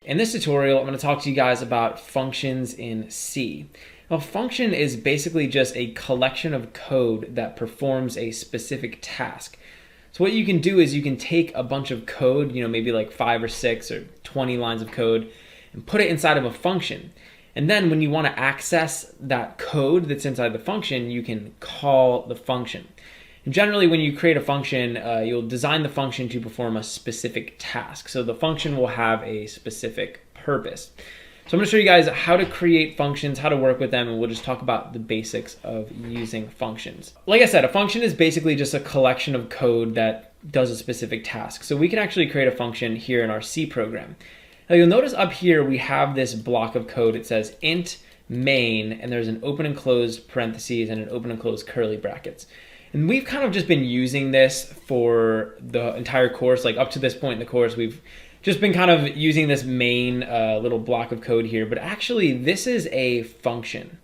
In this tutorial, I'm going to talk to you guys about functions in C. Now, a function is basically just a collection of code that performs a specific task. So what you can do is you can take a bunch of code, maybe like 5 or 6 or 20 lines of code, and put it inside of a function. And then when you want to access that code that's inside the function, you can call the function. And generally, when you create a function, you'll design the function to perform a specific task. So the function will have a specific purpose. So I'm going to show you guys how to create functions, how to work with them, and we'll just talk about the basics of using functions. Like I said, a function is basically just a collection of code that does a specific task. So we can actually create a function here in our C program. Now you'll notice up here we have this block of code. It says int main, and there's an open and closed parentheses and an open and closed curly brackets. And we've kind of just been using this for the entire course. Like up to this point in the course, we've just been kind of using this main little block of code here. But actually, this is a function.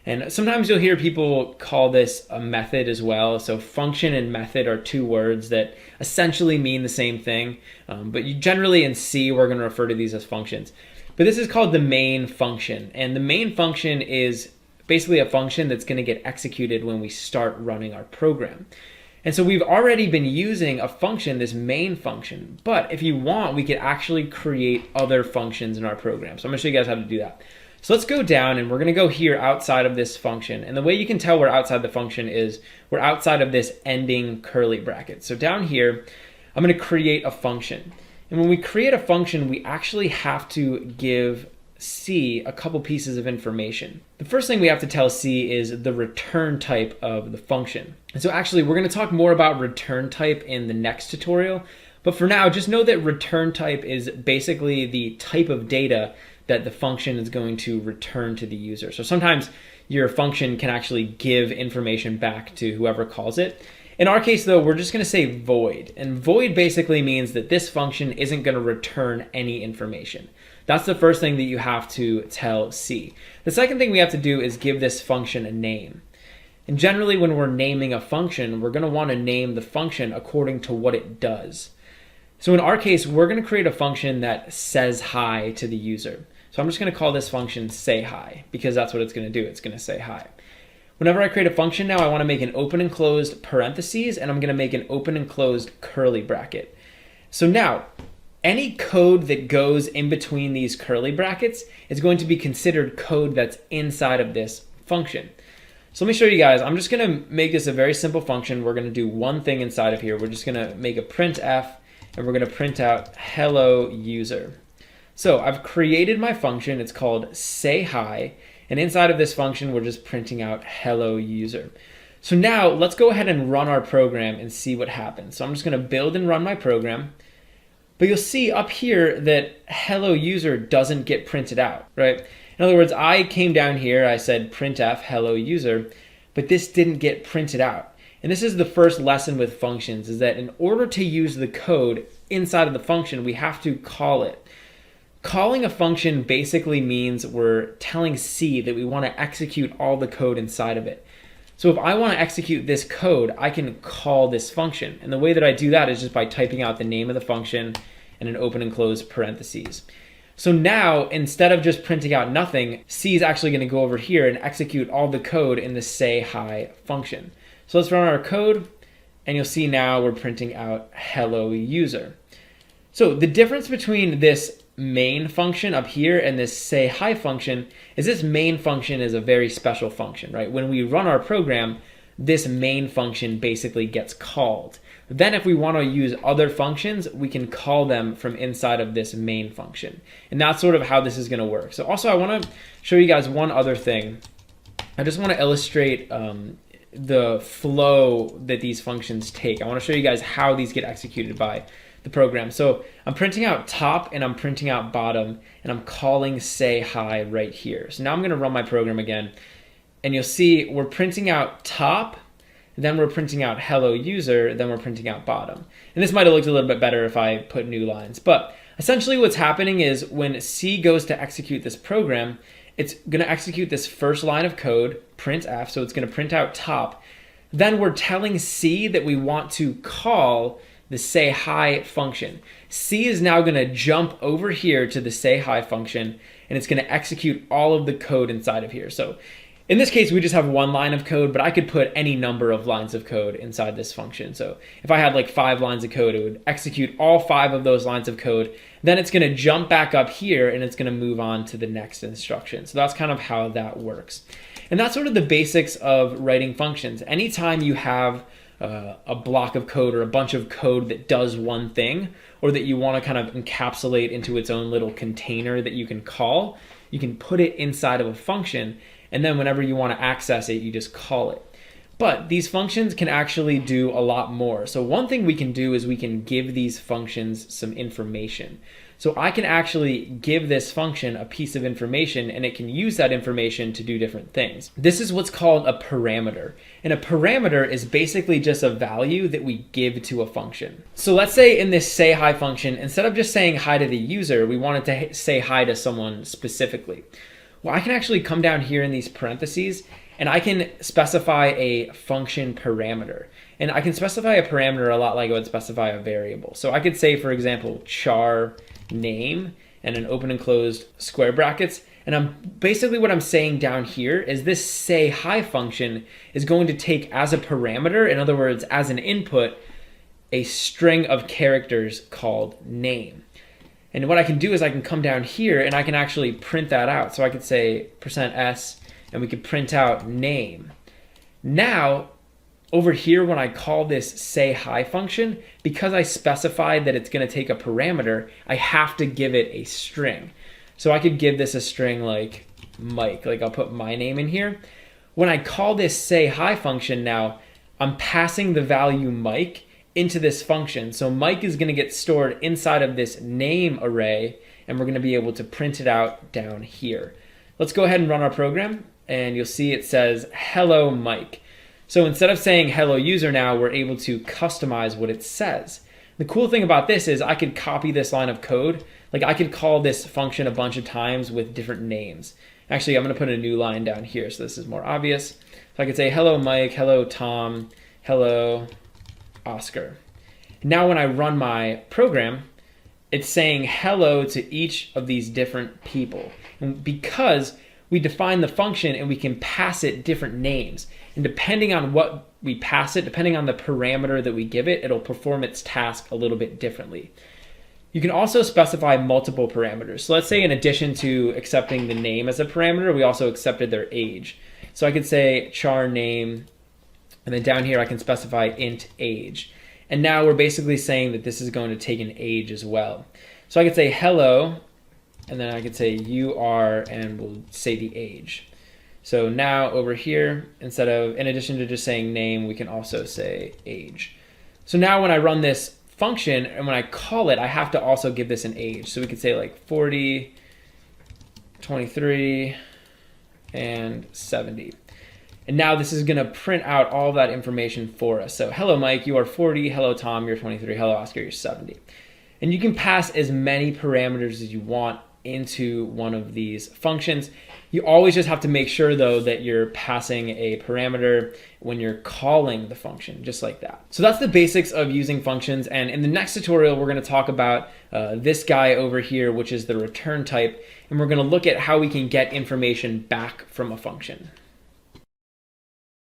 And sometimes you'll hear people call this a method as well. So function and method are two words that essentially mean the same thing. But generally in C, we're going to refer to these as functions. But this is called the main function. And the main function is basically a function that's going to get executed when we start running our program. And so we've already been using a function, this main function, but if you want, we could actually create other functions in our program. So I'm going to show you guys how to do that. So let's go down and we're going to go here outside of this function. And the way you can tell we're outside the function is we're outside of this ending curly bracket. So down here, I'm going to create a function. And when we create a function, we actually have to give C a couple pieces of information. The first thing we have to tell C is the return type of the function. And so actually we're going to talk more about return type in the next tutorial, but for now just know that return type is basically the type of data that the function is going to return to the user. So sometimes your function can actually give information back to whoever calls it. In our case though, we're just going to say void, and void basically means that this function isn't going to return any information. That's the first thing that you have to tell C. The second thing we have to do is give this function a name. And generally when we're naming a function, we're going to want to name the function according to what it does. So in our case, we're going to create a function that says hi to the user. So I'm just going to call this function say hi because that's what it's going to do. It's going to say hi. Whenever I create a function now, I want to make an open and closed parentheses, and I'm going to make an open and closed curly bracket. So now, any code that goes in between these curly brackets is going to be considered code that's inside of this function. So let me show you guys. I'm just going to make this a very simple function. We're going to do one thing inside of here. We're just going to make a printf, and we're going to print out hello user. So I've created my function. It's called say hi. And inside of this function, we're just printing out hello user. So now let's go ahead and run our program and see what happens. So I'm just going to build and run my program. But you'll see up here that hello user doesn't get printed out, right? In other words, I came down here, I said printf hello user, but this didn't get printed out. And this is the first lesson with functions, is that in order to use the code inside of the function, we have to call it. Calling a function basically means we're telling C that we want to execute all the code inside of it. So if I want to execute this code, I can call this function. And the way that I do that is just by typing out the name of the function and an open and closed parentheses. So now, instead of just printing out nothing, C is actually going to go over here and execute all the code in the say hi function. So let's run our code, and you'll see now we're printing out hello user. So the difference between this main function up here and this say hi function is this main function is a very special function, right? When we run our program, this main function basically gets called. Then if we want to use other functions, we can call them from inside of this main function. And that's sort of how this is going to work. So also I want to show you guys one other thing. I just want to illustrate the flow that these functions take. I want to show you guys how these get executed by the program. So I'm printing out top and I'm printing out bottom, and I'm calling say hi right here. So now I'm going to run my program again, and you'll see we're printing out top, then we're printing out hello user, then we're printing out bottom. And this might have looked a little bit better if I put new lines, but essentially what's happening is when C goes to execute this program, it's going to execute this first line of code, printf, so it's going to print out top. Then we're telling C that we want to call the say hi function. C is now going to jump over here to the say hi function, and it's going to execute all of the code inside of here. So in this case, we just have one line of code, but I could put any number of lines of code inside this function. So if I had like 5 lines of code, it would execute all 5 of those lines of code. Then it's going to jump back up here, and it's going to move on to the next instruction. So that's kind of how that works. And that's sort of the basics of writing functions. Anytime you have a block of code or a bunch of code that does one thing, or that you want to kind of encapsulate into its own little container that you can call, you can put it inside of a function, and then whenever you want to access it, you just call it. But these functions can actually do a lot more. So one thing we can do is we can give these functions some information. So I can actually give this function a piece of information, and it can use that information to do different things. This is what's called a parameter. And a parameter is basically just a value that we give to a function. So let's say in this say hi function, instead of just saying hi to the user, we wanted to say hi to someone specifically. Well, I can actually come down here in these parentheses, and I can specify a function parameter. And I can specify a parameter a lot like I would specify a variable. So I could say, for example, char name and an open and closed square brackets. And basically what I'm saying down here is this say hi function is going to take as a parameter, in other words, as an input, a string of characters called name. And what I can do is I can come down here and I can actually print that out. So I could say %s, and we could print out name. Now, over here, when I call this say hi function, because I specified that it's going to take a parameter, I have to give it a string. So I could give this a string like Mike, like I'll put my name in here. When I call this say hi function now, I'm passing the value Mike into this function. So Mike is going to get stored inside of this name array, and we're going to be able to print it out down here. Let's go ahead and run our program, and you'll see it says hello Mike. So instead of saying hello user now, we're able to customize what it says. The cool thing about this is I could copy this line of code. Like I could call this function a bunch of times with different names. Actually, I'm going to put a new line down here so this is more obvious. So I could say hello Mike, hello Tom, hello Oscar. Now when I run my program, it's saying hello to each of these different people. And because we define the function and we can pass it different names. And depending on what we pass it, depending on the parameter that we give it, it'll perform its task a little bit differently. You can also specify multiple parameters. So let's say in addition to accepting the name as a parameter, we also accepted their age. So I could say char name, and then down here I can specify int age. And now we're basically saying that this is going to take an age as well. So I could say hello, and then I could say you are, and we'll say the age. So now over here, in addition to just saying name, we can also say age. So now when I run this function, and when I call it, I have to also give this an age. So we could say like 40, 23, and 70. And now this is going to print out all of that information for us. So hello Mike, you are 40. Hello Tom, you're 23. Hello Oscar, you're 70. And you can pass as many parameters as you want into one of these functions. You always just have to make sure though that you're passing a parameter when you're calling the function, just like that. So that's the basics of using functions, and in the next tutorial we're going to talk about this guy over here, which is the return type, and we're going to look at how we can get information back from a function.